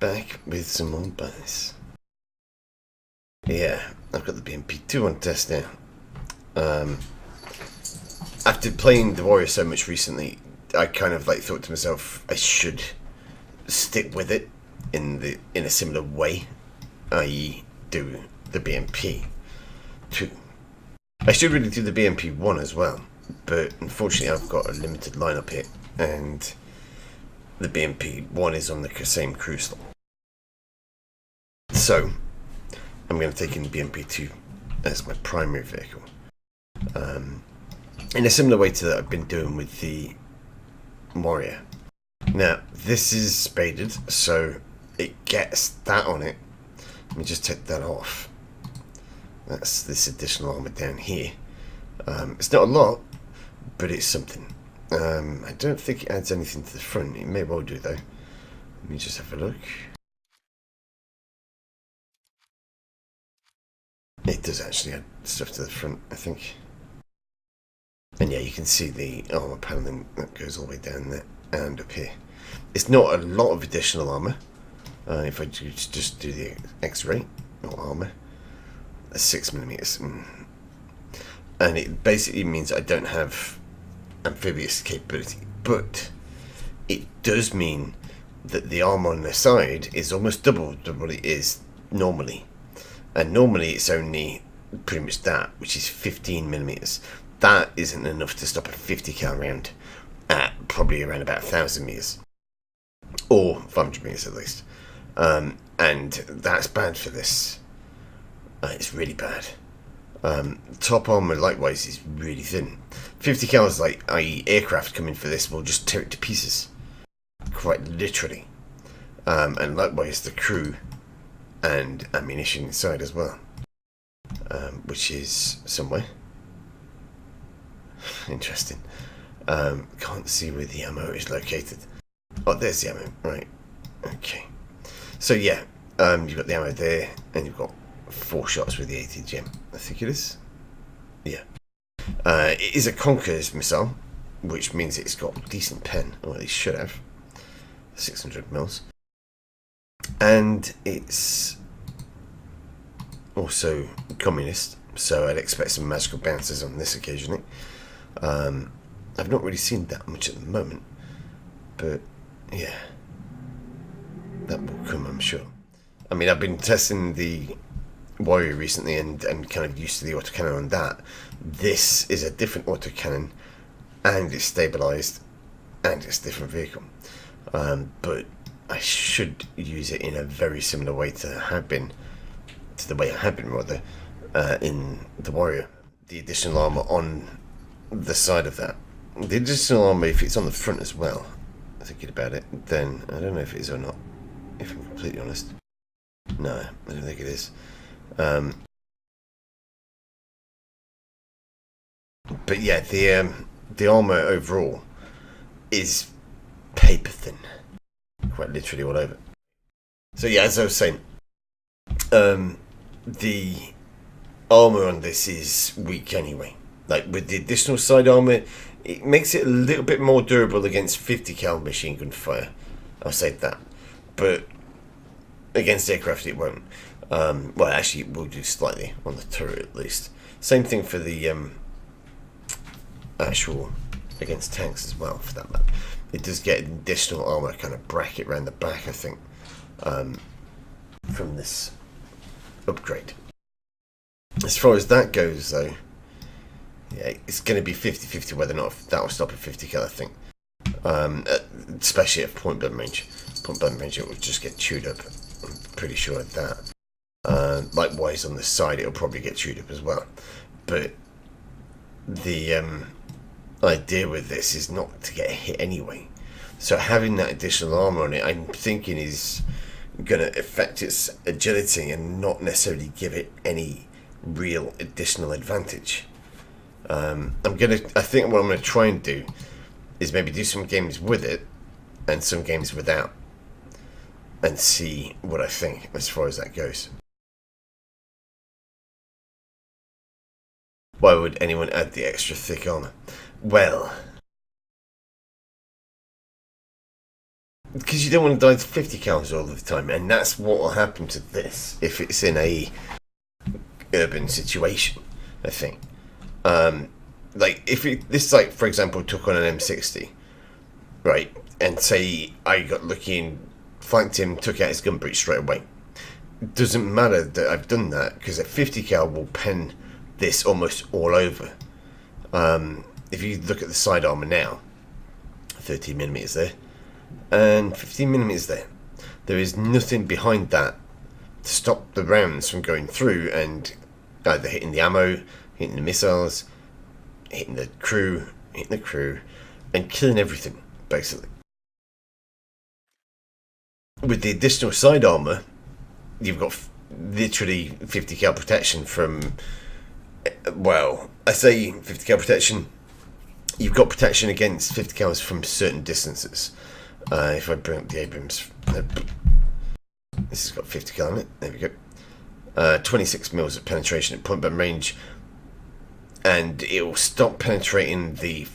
back with some more buys. Yeah, I've got the BMP-2 on test now. After playing the Warrior so much recently, I kind of like thought to myself I should stick with it in a similar way, i.e. do the BMP-2. I should really do the BMP-1 as well, but unfortunately I've got a limited lineup here, and the BMP-1 is on the same crew slot. So I'm going to take in the BMP-2 as my primary vehicle, in a similar way to that I've been doing with the Warrior. Now this is spaded, so it gets that on it. Let me just take that off. That's this additional armour down here. It's not a lot, but it's something. I don't think it adds anything to the front. It may well do though. Let me just have a look. It does actually add stuff to the front, I think. And yeah, you can see the armour panelling that goes all the way down there and up here. It's not a lot of additional armour. If I just do the X-ray or armour, 6mm, and it basically means I don't have amphibious capability, but it does mean that the armour on the side is almost double what it is normally, and normally it's only pretty much that, which is 15mm. That isn't enough to stop a 50 cal round at probably around about 1,000 meters, or 500 meters at least, and that's bad for this. It's really bad. Top armour likewise is really thin. 50 cals, like, i.e. aircraft coming for this, will just tear it to pieces, quite literally. And likewise the crew and ammunition inside as well, which is somewhere interesting. Can't see where the ammo is located. Oh, there's the ammo, right. Okay, so yeah, you've got the ammo there, and you've got 4 shots with the ATGM, I think it is. Yeah. It is a Conqueror's missile, which means it's got decent pen, or at least should have. 600mm. And it's also communist, so I'd expect some magical bounces on this occasionally. I've not really seen that much at the moment, but yeah, that will come, I'm sure. I mean, I've been testing the Warrior recently and kind of used to the autocannon on that. This is a different autocannon, and it's stabilised, and it's a different vehicle. But I should use it in a very similar way to the way I have been rather, in the Warrior. The additional armour on the side of that. The additional armour, if it's on the front as well, thinking about it, then I don't know if it is or not, if I'm completely honest. No, I don't think it is. But yeah, the armour overall is paper thin, quite literally all over. So yeah, as I was saying, the armour on this is weak anyway. Like with the additional side armour, it makes it a little bit more durable against 50 cal machine gun fire. I'll say that, but against aircraft it won't. Well, actually, it will do slightly on the turret at least. Same thing for the actual against tanks as well, for that matter. It does get an additional armour kind of bracket around the back, I think, from this upgrade. As far as that goes, though, yeah, it's going to be 50-50 whether or not that will stop at 50 cal, I think. Especially at point blank range. Point blank range, it will just get chewed up. I'm pretty sure of that. Likewise on the side it'll probably get chewed up as well, but the idea with this is not to get hit anyway, so having that additional armour on it, I'm thinking, is going to affect its agility and not necessarily give it any real additional advantage. I think what I'm going to try and do is maybe do some games with it and some games without, and see what I think as far as that goes. Why would anyone add the extra thick armour? Well, because you don't want to die to 50 cals all the time, and that's what will happen to this if it's in a urban situation, I think. Like if this, like for example, took on an M60, right, and say I got lucky and flanked him, took out his gun breech straight away. It doesn't matter that I've done that, because a 50 cal will pen this almost all over. If you look at the side armour now, 13mm there and 15mm there is nothing behind that to stop the rounds from going through and either hitting the ammo, hitting the missiles, hitting the crew, and killing everything, basically. With the additional side armour, you've got literally 50 cal protection from, well, I say 50 cal protection, you've got protection against 50 cals from certain distances. If I bring up the Abrams, this has got 50 cal in it, there we go. 26 mils of penetration at point blank range, and it'll stop penetrating the,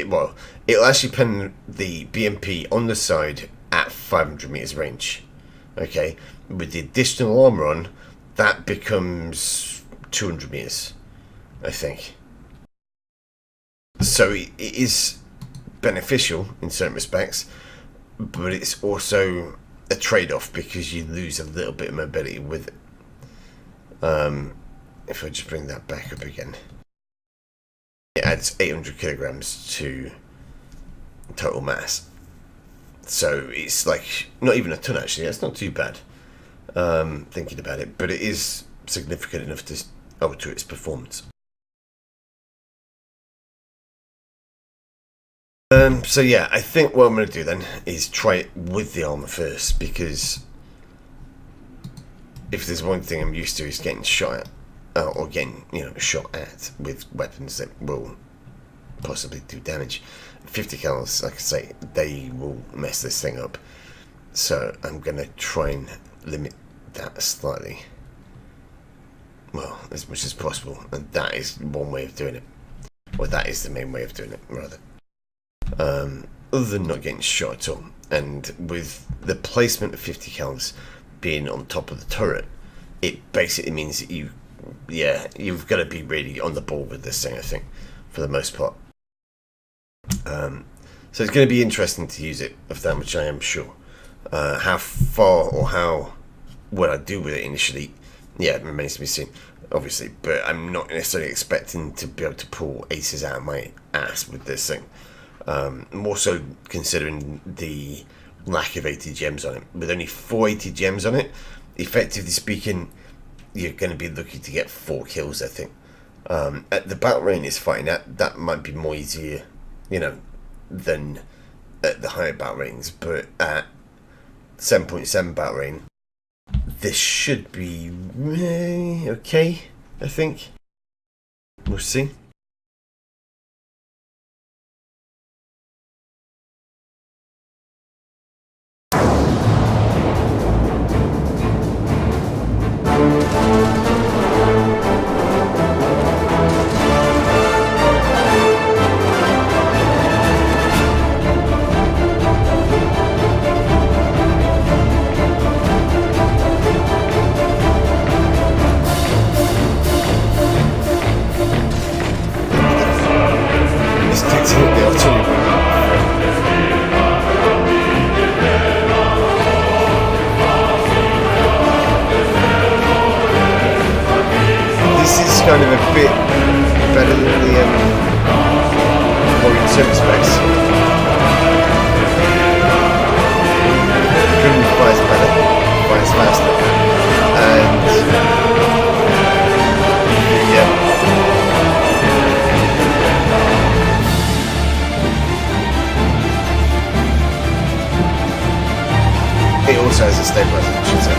well, it'll actually pen the BMP on the side at 500 meters range. Okay, with the additional armor on, that becomes 200 meters, I think. So it is beneficial in certain respects, but it's also a trade-off because you lose a little bit of mobility with it. If I just bring that back up again, it adds 800 kilograms to total mass. So it's like not even a ton, actually. That's not too bad, thinking about it, but it is significant enough to alter its performance. So yeah, I think what I'm going to do then is try it with the armour first, because if there's one thing I'm used to is getting shot at, or getting, shot at with weapons that will possibly do damage. 50 cals, like I say, they will mess this thing up. So I'm going to try and limit that slightly. Well, as much as possible. And that is one way of doing it. Well, that is the main way of doing it, rather. Other than not getting shot at all. And with the placement of 50 cals being on top of the turret, it basically means that you've got to be really on the ball with this thing, I think, for the most part. So it's going to be interesting to use it, of that much I am sure. How far or what I do with it initially, it remains to be seen, obviously, but I'm not necessarily expecting to be able to pull aces out of my ass with this thing. More so considering the lack of 80 gems on it. With only 480 gems on it, effectively speaking, you're going to be lucky to get 4 kills, I think. At the battle range is fighting that might be more easier, than at the higher battle range, but at 7.7 battle range, this should be okay, I think. We'll see. Kind of a bit better than the in certain respects. Gun fires better, fires faster, and it also has a stabilizer, I should say.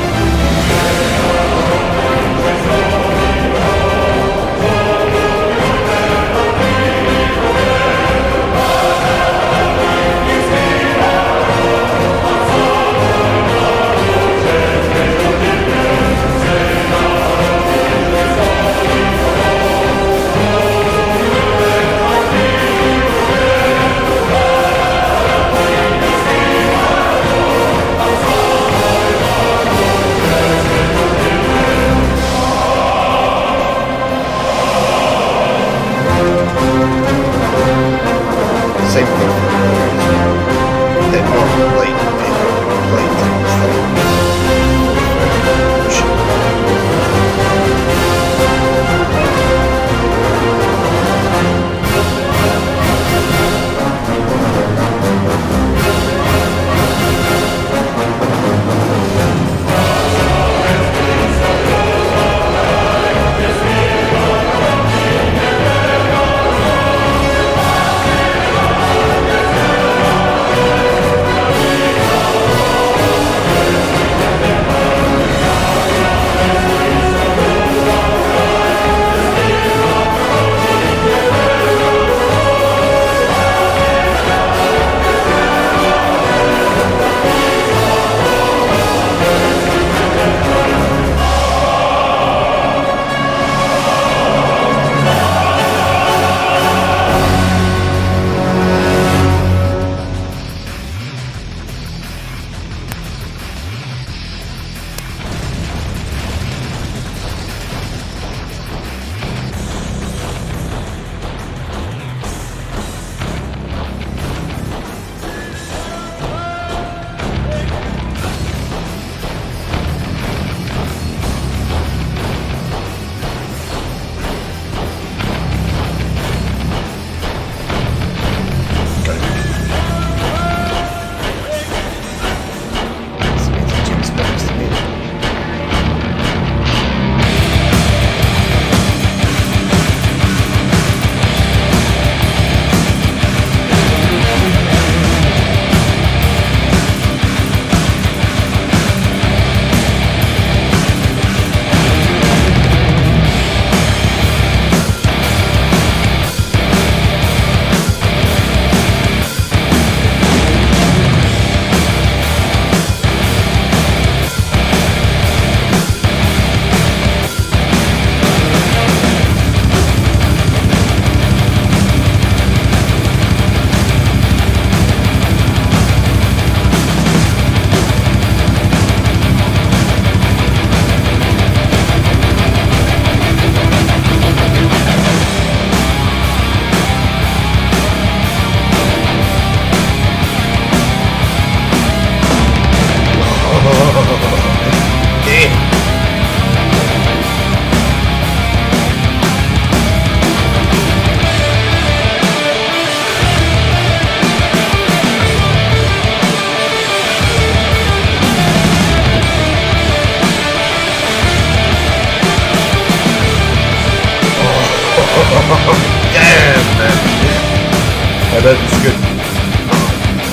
that is good.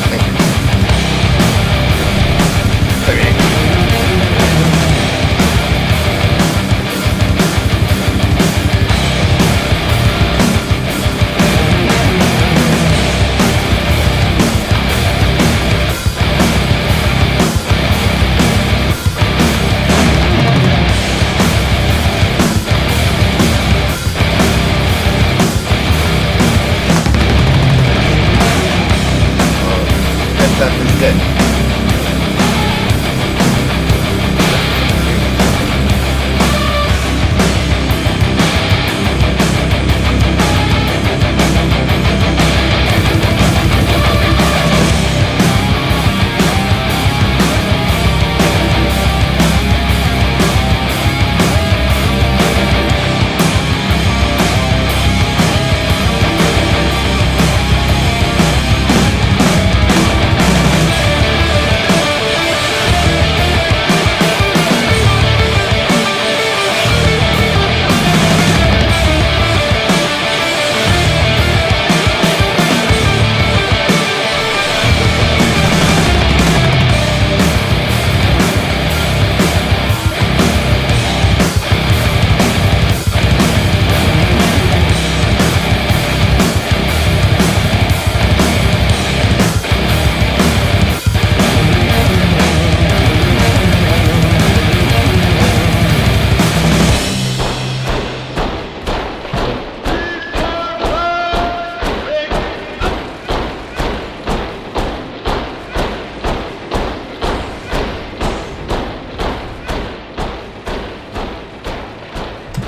Thank you. Okay. That is dead.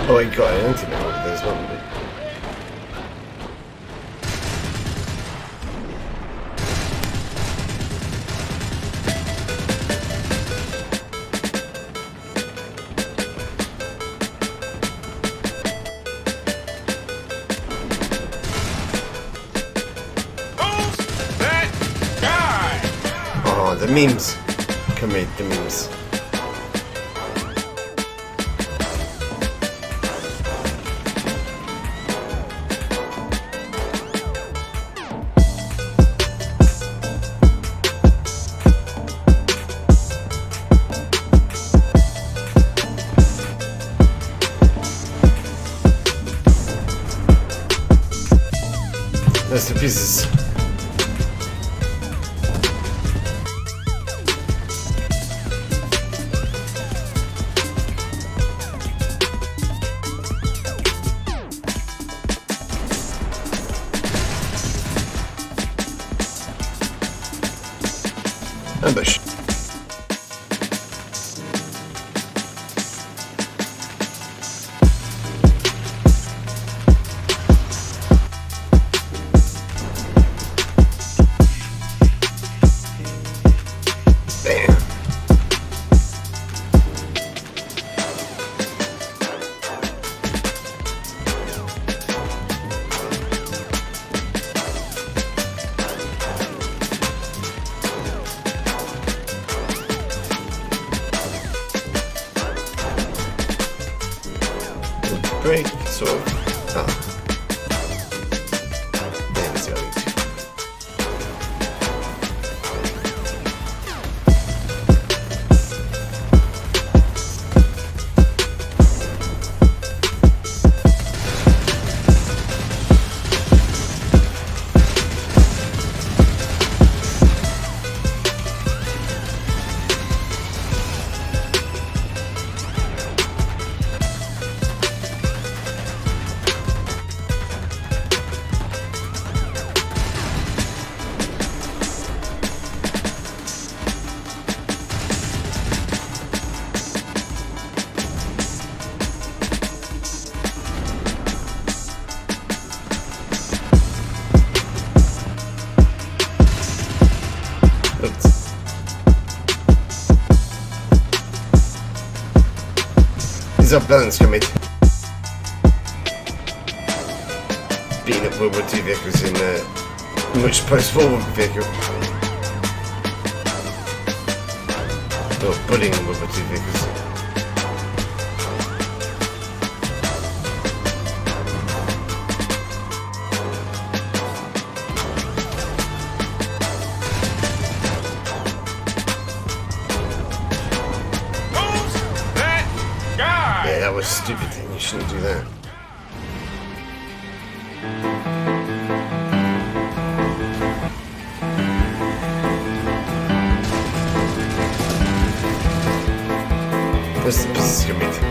Oh, he got an antidote over there as well, didn't he? Who's that guy? Oh, the memes. Come here, the memes. That's the pieces. Ambush. Break, sort of. Ah. There we go. These are balance commit. Beating up World War II vehicles in a much post-war vehicle. Or bullying World War II vehicles. a stupid thing. You shouldn't do that. Where's the position meeting?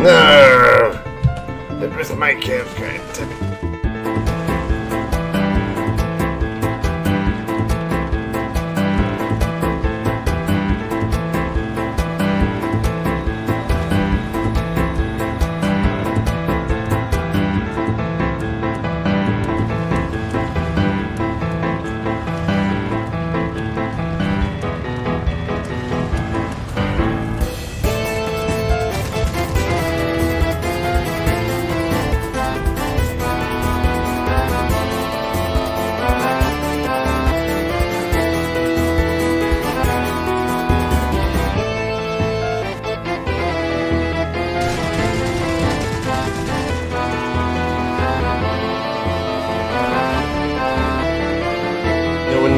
No! It was my kid, damn it.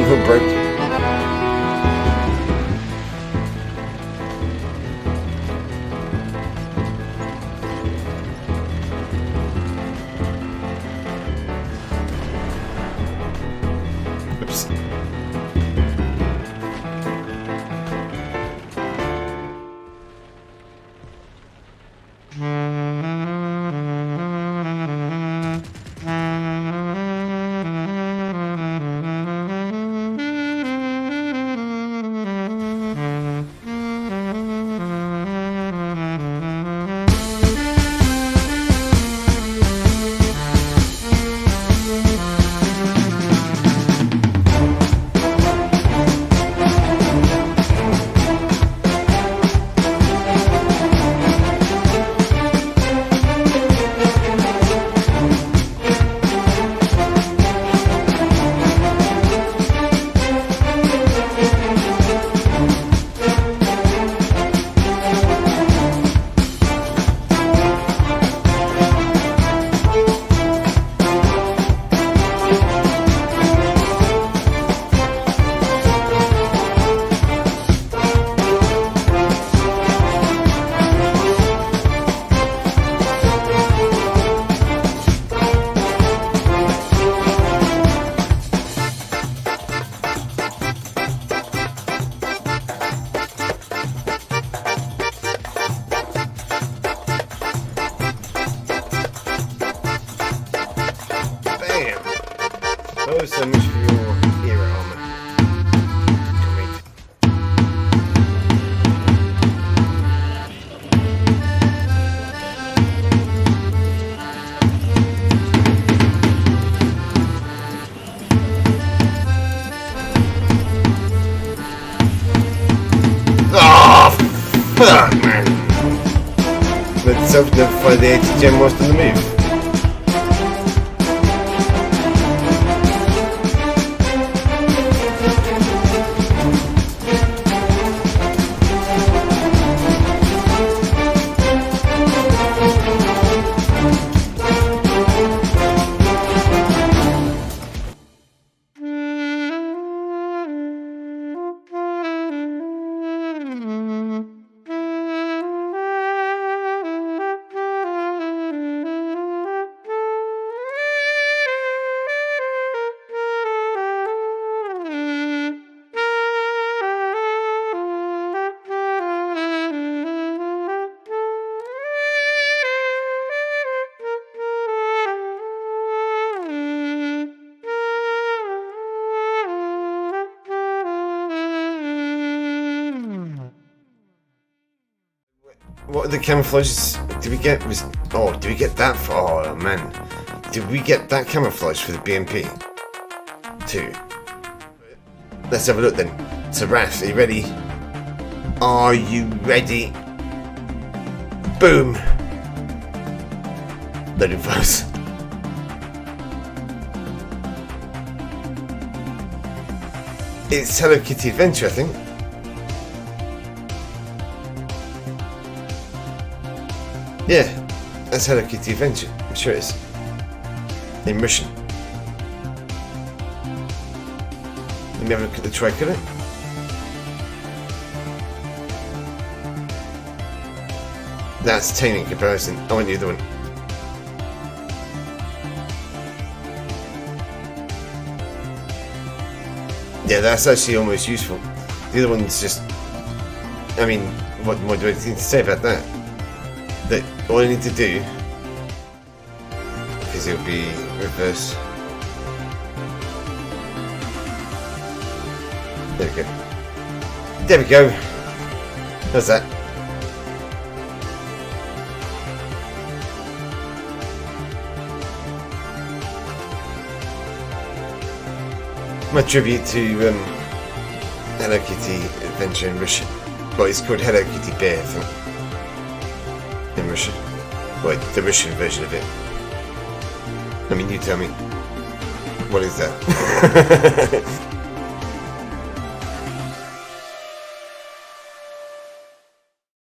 Who broke it? Oops. Oh, so much for your era armor. Great. Oh, fuck, man. Let's self-notify the ATGM whilst on the move. What are the camouflages did we get? Did we get that far? Oh man, did we get that camouflage for the BMP too? Let's have a look then. So Raph, are you ready? Are you ready? Boom. Loading files. It's Hello Kitty Adventure, I think. Yeah, that's Hello Kitty Adventure. I'm sure it is. Immersion. Let me have a look at the tricolour. That's tame in comparison. I want the other one. Yeah, that's actually almost useful. The other one's just... I mean, what more do I need to say about that? That all I need to do... Because it'll be reverse. There we go. There we go. How's that? My tribute to Hello Kitty Adventure in Russian. Well, it's called Hello Kitty Bear, I think. In Russian. Well, the Russian version of it. I mean, you tell me. What is that?